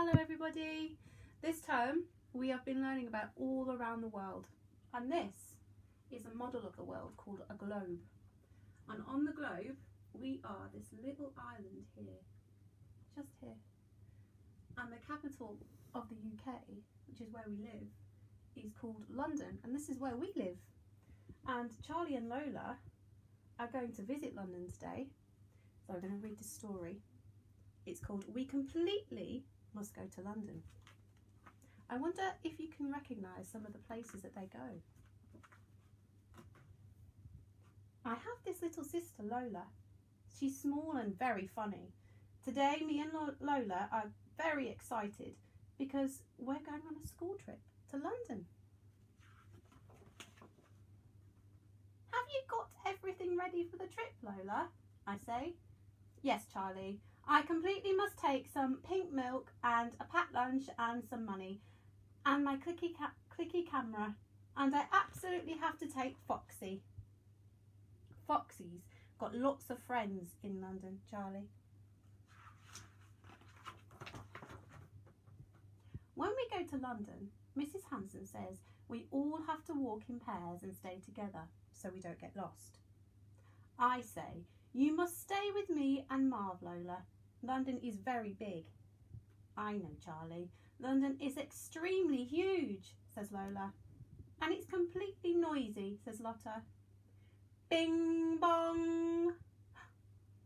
Hello everybody. This term we have been learning about all around the world, and this is a model of the world called a globe. And on the globe we are this little island here, just here, and the capital of the UK, which is where we live, is called London, and this is where we live. And Charlie and Lola are going to visit London today, so I'm going to read the story. It's called We Completely Must Go to London. I wonder if you can recognise some of the places that they go. I have this little sister, Lola. She's small and very funny. Today, me and Lola are very excited because we're going on a school trip to London. Have you got everything ready for the trip, Lola? I say. Yes, Charlie. I completely must take some pink milk and a packed lunch and some money and my clicky camera, and I absolutely have to take Foxy. Foxy's got lots of friends in London, Charlie. When we go to London, Mrs. Hanson says we all have to walk in pairs and stay together so we don't get lost. I say, you must stay with me and Marv, Lola. London is very big. I know, Charlie. London is extremely huge, says Lola. And it's completely noisy, says Lotta. Bing bong.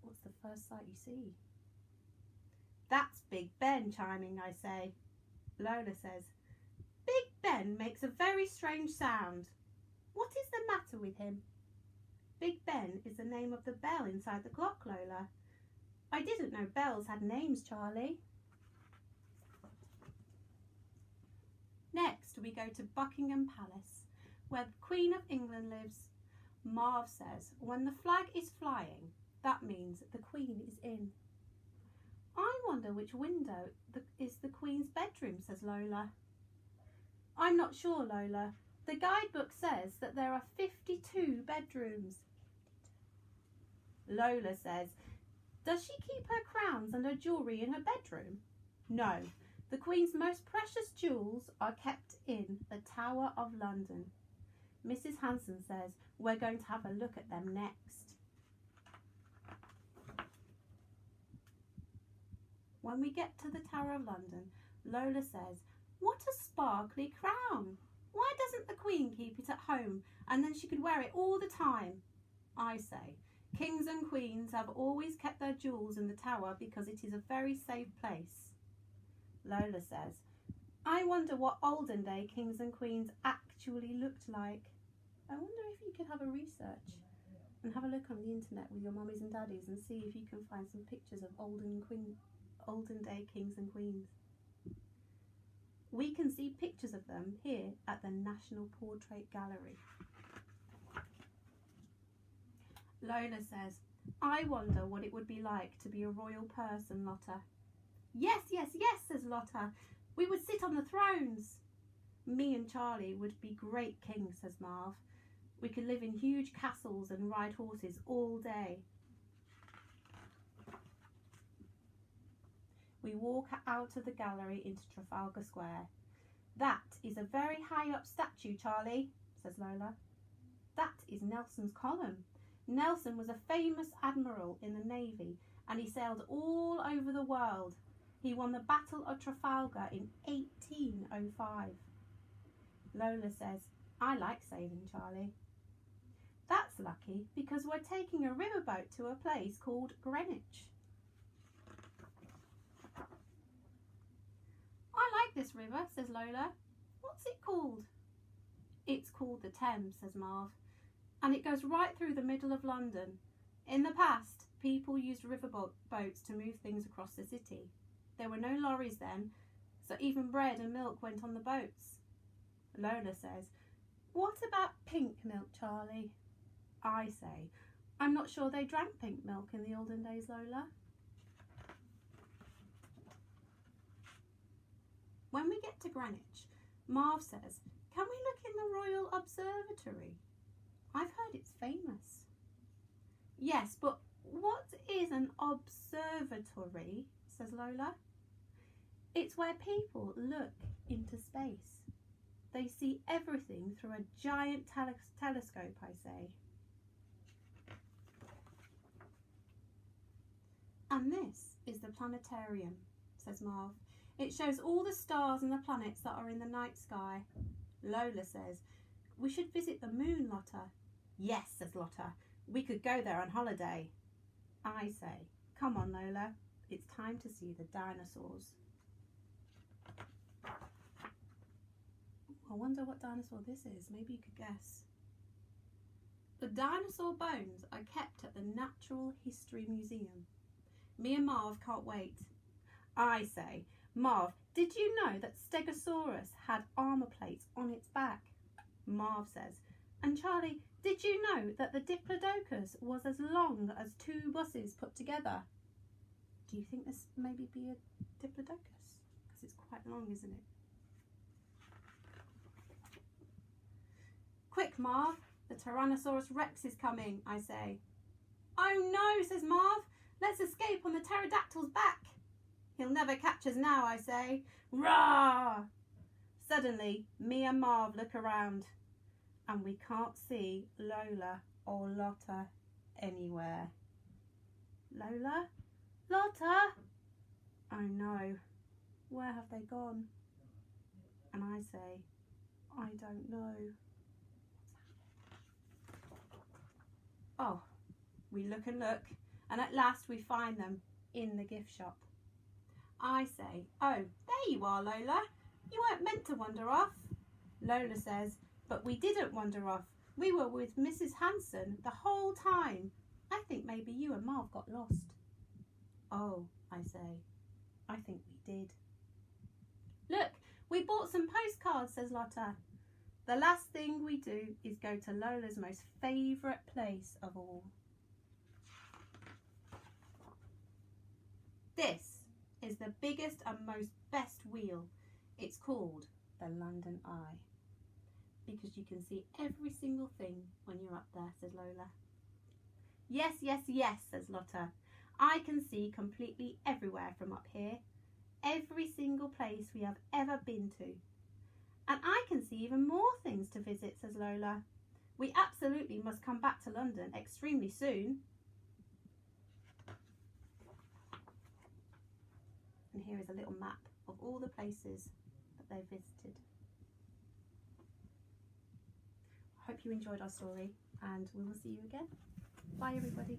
What's the first sight you see? That's Big Ben chiming, I say. Lola says, Big Ben makes a very strange sound. What is the matter with him? Big Ben is the name of the bell inside the clock, Lola. I didn't know bells had names, Charlie. Next, we go to Buckingham Palace, where the Queen of England lives. Marv says, when the flag is flying, that means the Queen is in. I wonder which window is the Queen's bedroom, says Lola. I'm not sure, Lola. The guidebook says that there are 52 bedrooms. Lola says, does she keep her crowns and her jewellery in her bedroom? No, the Queen's most precious jewels are kept in the Tower of London. Mrs. Hanson says we're going to have a look at them next. When we get to the Tower of London, Lola says, what a sparkly crown! Why doesn't the Queen keep it at home and then she could wear it all the time? I say, kings and queens have always kept their jewels in the tower because it is a very safe place. Lola says, I wonder what olden day kings and queens actually looked like. I wonder if you could have a research and have a look on the internet with your mummies and daddies and see if you can find some pictures of olden day kings and queens. We can see pictures of them here at the National Portrait Gallery. Lola says, I wonder what it would be like to be a royal person, Lotta. Yes, yes, yes, says Lotta. We would sit on the thrones. Me and Charlie would be great kings, says Marv. We could live in huge castles and ride horses all day. We walk out of the gallery into Trafalgar Square. That is a very high up statue, Charlie, says Lola. That is Nelson's column. Nelson was a famous admiral in the Navy and he sailed all over the world. He won the Battle of Trafalgar in 1805. Lola says, I like sailing, Charlie. That's lucky because we're taking a riverboat to a place called Greenwich. I like this river, says Lola. What's it called? It's called the Thames, says Marv. And it goes right through the middle of London. In the past, people used riverboats to move things across the city. There were no lorries then, so even bread and milk went on the boats. Lola says, what about pink milk, Charlie? I say, I'm not sure they drank pink milk in the olden days, Lola. When we get to Greenwich, Marv says, can we look in the Royal Observatory? I've heard it's famous. Yes, but what is an observatory, says Lola. It's where people look into space. They see everything through a giant telescope, I say. And this is the planetarium, says Marv. It shows all the stars and the planets that are in the night sky. Lola says, we should visit the moon, Lotta. Yes, says Lotta. We could go there on holiday. I say, come on, Lola. It's time to see the dinosaurs. I wonder what dinosaur this is. Maybe you could guess. The dinosaur bones are kept at the Natural History Museum. Me and Marv can't wait. I say, Marv, did you know that Stegosaurus had armour plates on its back? Marv says, and Charlie, did you know that the Diplodocus was as long as 2 buses put together? Do you think this maybe be a Diplodocus? Because it's quite long, isn't it? Quick, Marv, the Tyrannosaurus Rex is coming, I say. Oh no, says Marv. Let's escape on the pterodactyl's back. He'll never catch us now, I say. Rah! Suddenly, me and Marv look around and we can't see Lola or Lotta anywhere. Lola? Lotta? Oh no, where have they gone? And I say, I don't know. Oh, we look and look, and at last we find them in the gift shop. I say, oh, there you are, Lola. You weren't meant to wander off. Lola says, but we didn't wander off. We were with Mrs. Hanson the whole time. I think maybe you and Marv got lost. Oh, I say, I think we did. Look, we bought some postcards, says Lotta. The last thing we do is go to Lola's most favourite place of all. This is the biggest and most best wheel. It's called the London Eye. Because you can see every single thing when you're up there, says Lola. Yes, yes, yes, says Lotta. I can see completely everywhere from up here. Every single place we have ever been to. And I can see even more things to visit, says Lola. We absolutely must come back to London extremely soon. And here is a little map of all the places that they visited. I hope you enjoyed our story and we will see you again. Bye everybody.